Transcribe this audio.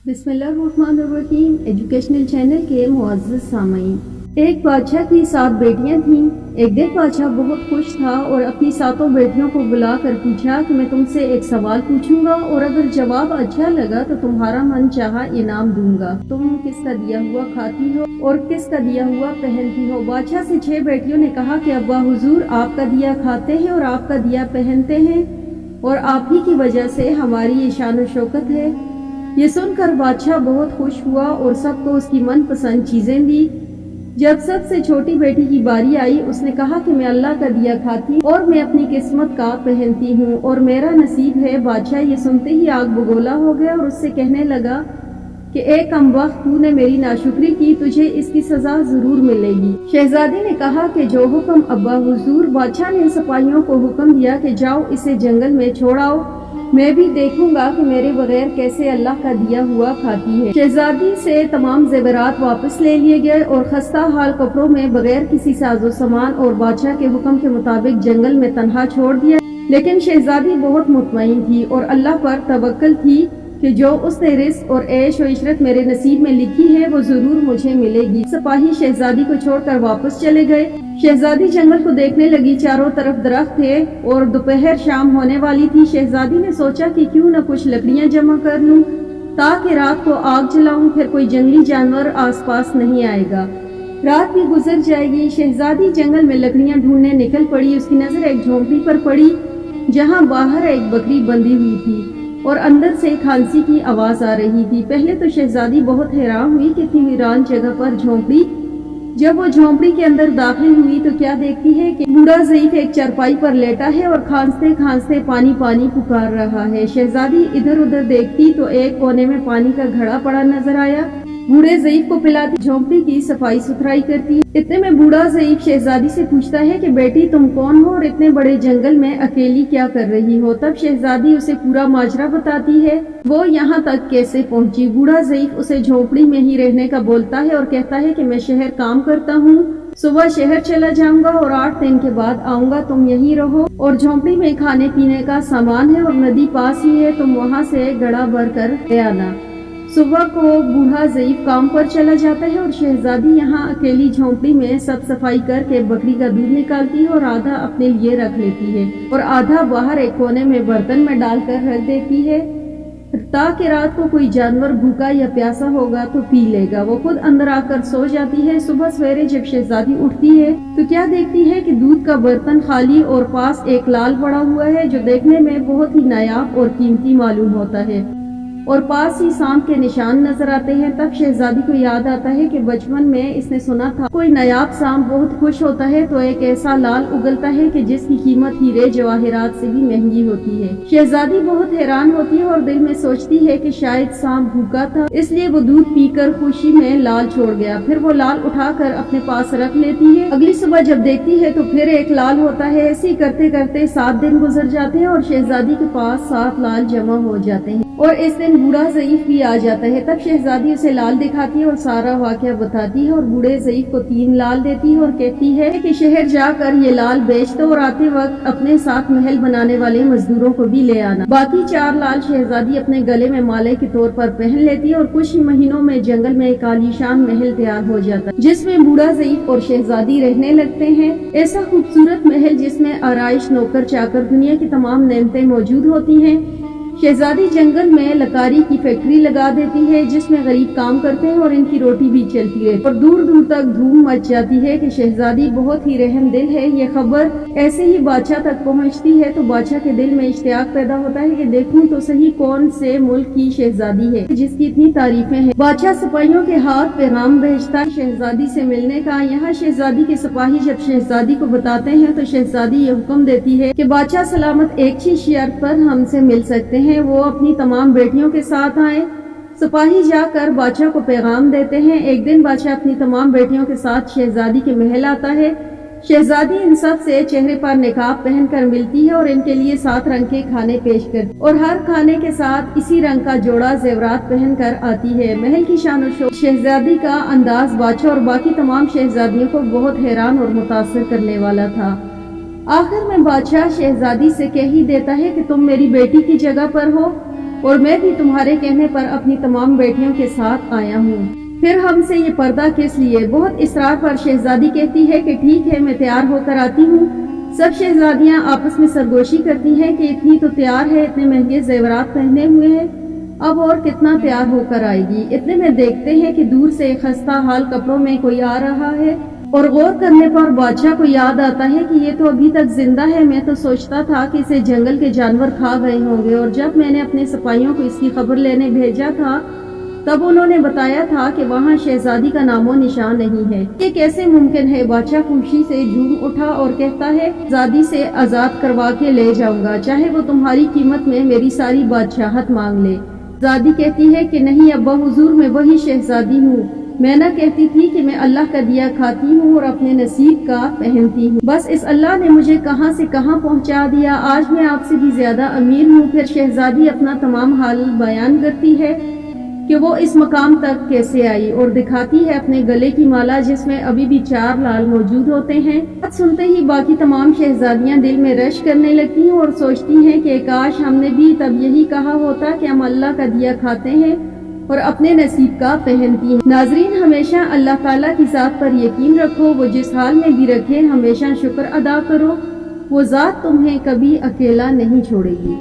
بسم اللہ الرحمن الرحیم ایجوکیشنل چینل کے معزز سامعین، ایک بادشاہ کی 7 بیٹیاں تھیں۔ ایک دن بادشاہ بہت خوش تھا اور اپنی 7 بیٹیوں کو بلا کر پوچھا کہ میں تم سے ایک سوال پوچھوں گا اور اگر جواب اچھا لگا تو تمہارا من چاہا انعام دوں گا۔ تم کس کا دیا ہوا کھاتی ہو اور کس کا دیا ہوا پہنتی ہو؟ بادشاہ سے 6 بیٹیوں نے کہا کہ ابا حضور، آپ کا دیا کھاتے ہیں اور آپ کا دیا پہنتے ہیں اور آپ ہی کی وجہ سے ہماری یہ شان و شوکت ہے۔ یہ سن کر بادشاہ بہت خوش ہوا اور سب کو اس کی من پسند چیزیں دی۔ جب سب سے چھوٹی بیٹی کی باری آئی، اس نے کہا کہ میں اللہ کا دیا کھاتی اور میں اپنی قسمت کا پہنتی ہوں اور میرا نصیب ہے۔ بادشاہ یہ سنتے ہی آگ بگولا ہو گیا اور اس سے کہنے لگا کہ اے کم بخت، تو نے میری ناشکری کی، تجھے اس کی سزا ضرور ملے گی۔ شہزادی نے کہا کہ جو حکم ابا حضور۔ بادشاہ نے سپاہیوں کو حکم دیا کہ جاؤ اسے جنگل میں چھوڑاؤ، میں بھی دیکھوں گا کہ میرے بغیر کیسے اللہ کا دیا ہوا کھاتی ہے۔ شہزادی سے تمام زیورات واپس لے لیے گئے اور خستہ حال کپڑوں میں بغیر کسی ساز و سامان اور بادشاہ کے حکم کے مطابق جنگل میں تنہا چھوڑ دیا۔ لیکن شہزادی بہت مطمئن تھی اور اللہ پر توکل تھی کہ جو اس نے رزق اور عیش و عشرت میرے نصیب میں لکھی ہے وہ ضرور مجھے ملے گی۔ سپاہی شہزادی کو چھوڑ کر واپس چلے گئے۔ شہزادی جنگل کو دیکھنے لگی، چاروں طرف درخت تھے اور دوپہر شام ہونے والی تھی۔ شہزادی نے سوچا کہ کیوں نہ کچھ لکڑیاں جمع کر لوں تاکہ رات کو آگ جلاؤں، پھر کوئی جنگلی جانور آس پاس نہیں آئے گا۔ رات بھی گزر جائے گی۔ شہزادی جنگل میں لکڑیاں ڈھونڈنے نکل پڑی۔ اس کی نظر ایک جھونپڑی پر پڑی جہاں باہر ایک بکری بندھی ہوئی تھی اور اندر سے کھانسی کی آواز آ رہی تھی۔ پہلے تو شہزادی بہت حیران ہوئی کہ اتنی ویران جگہ پر جھونپڑی۔ جب وہ جھونپڑی کے اندر داخل ہوئی تو کیا دیکھتی ہے کہ بوڑھا ضعیف ایک چارپائی پر لیٹا ہے اور کھانستے کھانستے پانی پانی پکار رہا ہے۔ شہزادی ادھر ادھر دیکھتی تو ایک کونے میں پانی کا گھڑا پڑا نظر آیا۔ بوڑھے ضعیف کو پلاتی، جھونپڑی کی صفائی ستھرائی کرتی۔ اتنے میں بوڑھا ضعیف شہزادی سے پوچھتا ہے کہ بیٹی تم کون ہو اور اتنے بڑے جنگل میں اکیلی کیا کر رہی ہو؟ تب شہزادی اسے پورا ماجرا بتاتی ہے، وہ یہاں تک کیسے پہنچی۔ بوڑھا ضعیف اسے جھونپڑی میں ہی رہنے کا بولتا ہے اور کہتا ہے کہ میں شہر کام کرتا ہوں، صبح شہر چلا جاؤں گا اور 8 دن کے بعد آؤں گا، تم یہیں رہو اور جھونپڑی میں کھانے پینے کا سامان ہے اور ندی پاس ہی ہے، تم وہاں سے گڑا بھر کر لے آنا۔ صبح کو بوڑھا ضعیف کام پر چلا جاتا ہے اور شہزادی یہاں اکیلی جھونپڑی میں سب صفائی کر کے بکری کا دودھ نکالتی ہے اور آدھا اپنے لیے رکھ لیتی ہے اور آدھا باہر ایک کونے میں برتن میں ڈال کر رکھ دیتی ہے تاکہ رات کو کوئی جانور بھوکا یا پیاسا ہوگا تو پی لے گا۔ وہ خود اندر آ کر سو جاتی ہے۔ صبح سویرے جب شہزادی اٹھتی ہے تو کیا دیکھتی ہے کہ دودھ کا برتن خالی اور پاس ایک لال پڑا ہوا ہے جو دیکھنے میں بہت ہی نایاب اور قیمتی معلوم ہوتا ہے اور پاس ہی سانپ کے نشان نظر آتے ہیں۔ تب شہزادی کو یاد آتا ہے کہ بچپن میں اس نے سنا تھا کوئی نایاب سانپ بہت خوش ہوتا ہے تو ایک ایسا لال اگلتا ہے کہ جس کی قیمت ہیرے جواہرات سے بھی مہنگی ہوتی ہے۔ شہزادی بہت حیران ہوتی ہے اور دل میں سوچتی ہے کہ شاید سانپ بھوکا تھا اس لیے وہ دودھ پی کر خوشی میں لال چھوڑ گیا۔ پھر وہ لال اٹھا کر اپنے پاس رکھ لیتی ہے۔ اگلی صبح جب دیکھتی ہے تو پھر ایک لال ہوتا ہے۔ ایسے کرتے کرتے 7 دن گزر جاتے ہیں اور شہزادی کے پاس 7 لال جمع ہو جاتے ہیں اور اس دن بوڑھا ضعیف بھی آ جاتا ہے۔ تب شہزادی اسے لال دکھاتی ہے اور سارا واقعہ بتاتی ہے اور بوڑھے ضعیف کو 3 لال دیتی ہے اور کہتی ہے کہ شہر جا کر یہ لال بیچ دو اور آتے وقت اپنے ساتھ محل بنانے والے مزدوروں کو بھی لے آنا۔ باقی 4 لال شہزادی اپنے گلے میں مالے کے طور پر پہن لیتی ہے اور کچھ ہی مہینوں میں جنگل میں ایک عالیشان محل تیار ہو جاتا ہے جس میں بوڑھا ضعیف اور شہزادی رہنے لگتے ہیں۔ ایسا خوبصورت محل جس میں آرائش، نوکر چاکر، دنیا کی تمام نعمتیں موجود ہوتی ہیں۔ شہزادی جنگل میں لکاری کی فیکٹری لگا دیتی ہے جس میں غریب کام کرتے ہیں اور ان کی روٹی بھی چلتی رہتی اور دور دور تک دھوم مچ جاتی ہے کہ شہزادی بہت ہی رحم دل ہے۔ یہ خبر ایسے ہی بادشاہ تک پہنچتی ہے تو بادشاہ کے دل میں اشتیاق پیدا ہوتا ہے کہ دیکھوں تو صحیح کون سے ملک کی شہزادی ہے جس کی اتنی تعریفیں ہیں۔ بادشاہ سپاہیوں کے ہاتھ پیغام بھیجتا ہے شہزادی سے ملنے کا۔ یہاں شہزادی کے سپاہی جب شہزادی کو بتاتے ہیں تو شہزادی یہ حکم دیتی ہے کہ بادشاہ سلامت ایک ہی شرط پر ہم سے مل سکتے ہیں، وہ اپنی تمام بیٹیوں کے ساتھ آئیں۔ سپاہی جا کر بادشاہ کو پیغام دیتے ہیں۔ ایک دن بادشاہ اپنی تمام بیٹیوں کے ساتھ شہزادی کے محل آتا ہے۔ شہزادی ان سب سے چہرے پر نقاب پہن کر ملتی ہے اور ان کے لیے 7 رنگ کے کھانے پیش کرتی اور ہر کھانے کے ساتھ اسی رنگ کا جوڑا زیورات پہن کر آتی ہے۔ محل کی شان و شوکت، شہزادی کا انداز بادشاہ اور باقی تمام شہزادیوں کو بہت حیران اور متاثر کرنے والا تھا۔ آخر میں بادشاہ شہزادی سے کہہ ہی دیتا ہے کہ تم میری بیٹی کی جگہ پر ہو اور میں بھی تمہارے کہنے پر اپنی تمام بیٹیوں کے ساتھ آیا ہوں۔ پھر ہم سے یہ پردہ کس لیے؟ بہت اصرار پر شہزادی کہتی ہے کہ ٹھیک ہے، میں تیار ہو کر آتی ہوں۔ سب شہزادیاں آپس میں سرگوشی کرتی ہیں کہ اتنی تو تیار ہے، اتنے مہنگے زیورات پہنے ہوئے ہیں، اب اور کتنا تیار ہو کر آئے گی۔ اتنے میں دیکھتے ہیں کہ دور سے خستہ حال کپڑوں میں کوئی آ رہا ہے، اور غور کرنے پر بادشاہ کو یاد آتا ہے کہ یہ تو ابھی تک زندہ ہے، میں تو سوچتا تھا کہ اسے جنگل کے جانور کھا گئے ہوں گے، اور جب میں نے اپنے سپاہیوں کو اس کی خبر لینے بھیجا تھا تب انہوں نے بتایا تھا کہ وہاں شہزادی کا نام و نشان نہیں ہے۔ یہ کیسے ممکن ہے؟ بادشاہ خوشی سے جھوم اٹھا اور کہتا ہے، شہزادی سے آزاد کروا کے لے جاؤں گا، چاہے وہ تمہاری قیمت میں میری ساری بادشاہت مانگ لے۔ شہزادی کہتی ہے کہ نہیں ابا حضور، میں وہی شہزادی ہوں، میں نہ کہتی تھی کہ میں اللہ کا دیا کھاتی ہوں اور اپنے نصیب کا پہنتی ہوں، بس اس اللہ نے مجھے کہاں سے کہاں پہنچا دیا، آج میں آپ سے بھی زیادہ امیر ہوں۔ پھر شہزادی اپنا تمام حال بیان کرتی ہے کہ وہ اس مقام تک کیسے آئی، اور دکھاتی ہے اپنے گلے کی مالا جس میں ابھی بھی 4 لال موجود ہوتے ہیں۔ بات سنتے ہی باقی تمام شہزادیاں دل میں رشک کرنے لگتی ہیں اور سوچتی ہیں کہ کاش ہم نے بھی تب یہی کہا ہوتا کہ ہم اللہ کا دیا کھاتے ہیں اور اپنے نصیب کا پہنتی ہیں۔ ناظرین، ہمیشہ اللہ تعالیٰ کی ذات پر یقین رکھو، وہ جس حال میں بھی رکھے ہمیشہ شکر ادا کرو، وہ ذات تمہیں کبھی اکیلا نہیں چھوڑے گی۔